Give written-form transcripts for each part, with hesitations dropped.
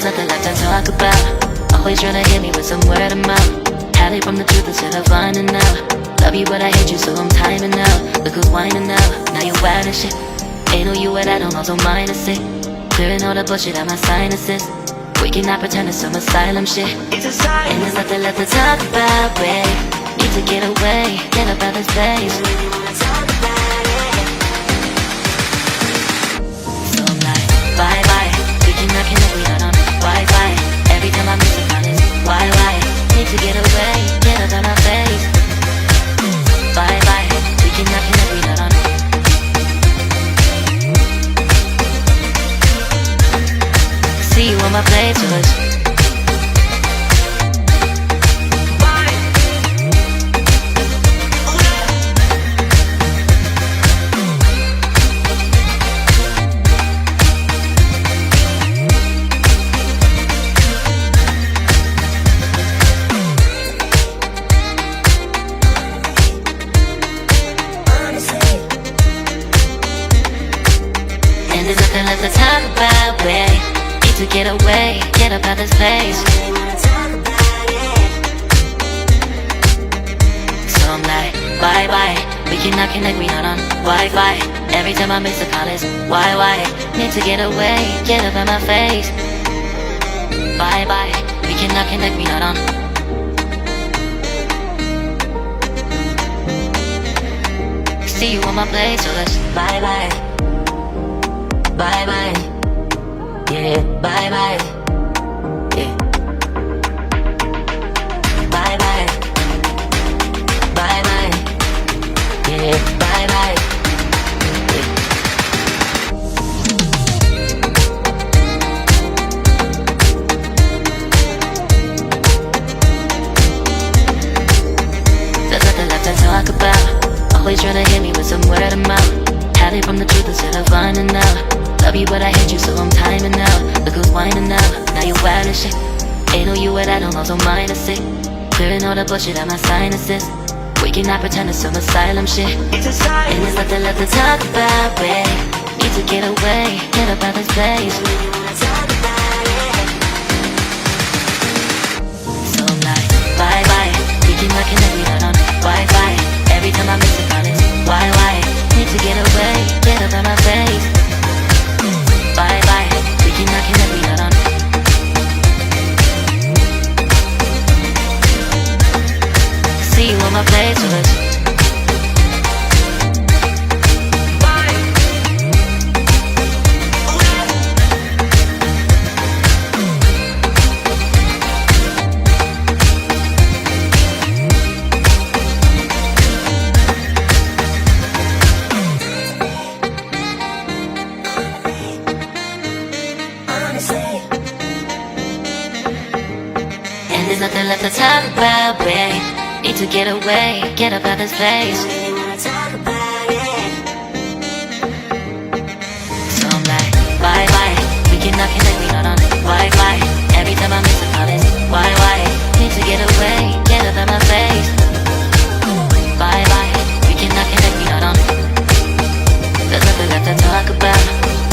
nothing left to talk about. Always trying to hit me with some word of mouth. Hide it from the truth instead of finding out. Love you but I hate you so I'm timing out. Look who's whining now, now you're wild and shit. Ain't no you at I don't also mind a sick. Clearing all the bullshit out my sinuses. We cannot pretend it's some asylum shit. And there's nothing left to talk about, babe. Need to get away, get up out this place. So I'm like, bye bye. We cannot connect, we not on Wi-Fi. Every time I miss a call it's why? Need to get away, get up out my face. Bye bye. We cannot connect, we not on. See you on my playlist. And there's nothing left to talk about, babe. To get away, get up out this place. So I'm like, bye bye. We cannot connect, we not on Wi-Fi. Every time I miss a call it's why? Need to get away, get up out my face. Bye bye. We cannot connect, we not on. See you on my place, so let's bye bye. Bye bye. Yeah, bye bye. Yeah. Bye bye. Bye bye. Yeah, bye bye. Yeah. There's nothing left to talk about. Always trying to hit me with some word of mouth. Hide it from the truth instead of finding out. Love you but I hate you so I'm timing out. Look who's whining now, now you're wild and shit. Ain't no you at I don't also mind a sick. Clearing all the bullshit out my sinuses. We cannot pretend it's some asylum shit. And there's nothing left to talk about, babe. Need to get away, get up out this place. So I'm like, bye bye. We cannot connect, we not on Wi-Fi. Every time I miss a call it's why? Need to get away, get up out my face. Bye bye, we cannot connect, we not on. See you on my playlist. And there's nothing left to talk about, babe. Need to get away, get up out this place. So I'm like, bye bye. We cannot connect, we not on Wi-Fi. Every time I miss a call it's why? Need to get away, get up out my face. Bye bye. We cannot connect, we not on. There's nothing left to talk about.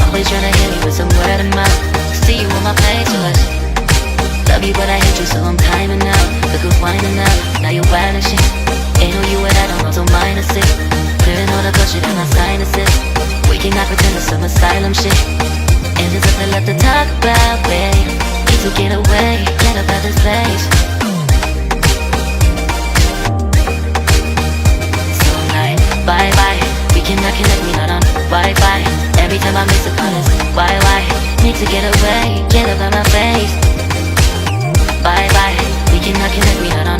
Always trying to hit me with some word of mouth. See you on my playlist. Love you but I hate you so I'm timing out. Look who's whining now, now you're wild and shit. Ain't no you at I don't also mind a sick. Clearing all the bullshit out my sinuses. We cannot pretend it's some asylum shit. And there's nothing left to talk about, babe. Need to get away, get up out this place. So I'm like, bye bye. We cannot connect, we not on Wi-Fi. Every time I miss a call it's why? Need to get away, get up out my face. Bye bye, we cannot connect, we not on.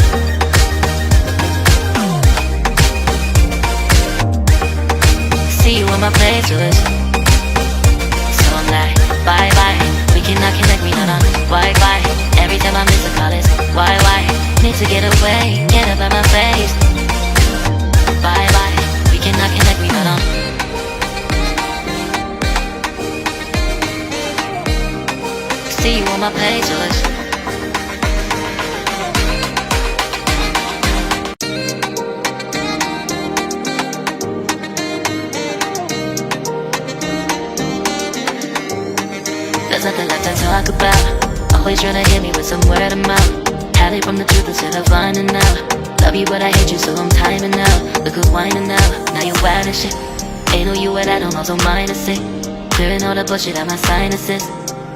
See you on my playlist. So I'm like, bye bye, we cannot connect, we not on Wi-Fi. Every time I miss a call it's why? Need to get away, get up out my face. Bye bye, we cannot connect, we not on. See you on my playlist. There's nothing left to talk about. Always tryna hit me with some word of mouth. Hide it from the truth instead of finding out. Love you but I hate you so I'm timing out. Look who's whining now, now you're wild and shit. Ain't no you at I don't also minus it. Clearing all the bullshit out my sinuses.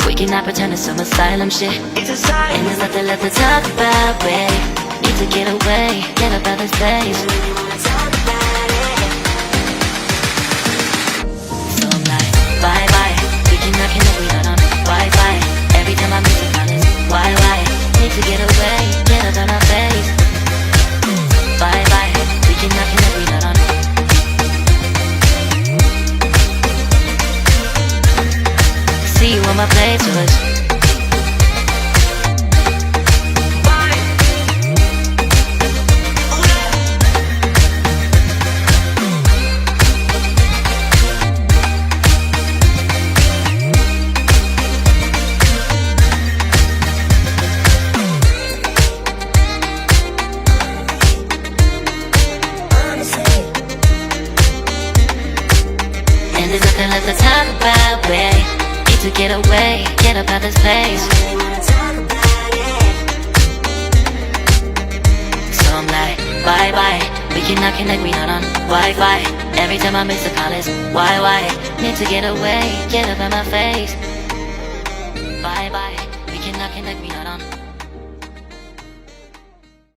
We cannot pretend it's some asylum shit. It's a sign. And there's nothing left to talk about, babe. Need to get away, get up out this place. So I'm like, bye bye. We cannot connect, we not on Wi-Fi. Every time I miss a call it's why? Need to get away, get up out my face. Bye bye. We cannot connect, we not on. See you on my playlist. And there's nothing left to talk about, babe. Need to get away, get up out this place. So I'm like, bye bye. We cannot connect, we not on Wi-Fi. Every time I miss a call it's why? Need to get away, get up out my face. Bye bye. We cannot connect, we not on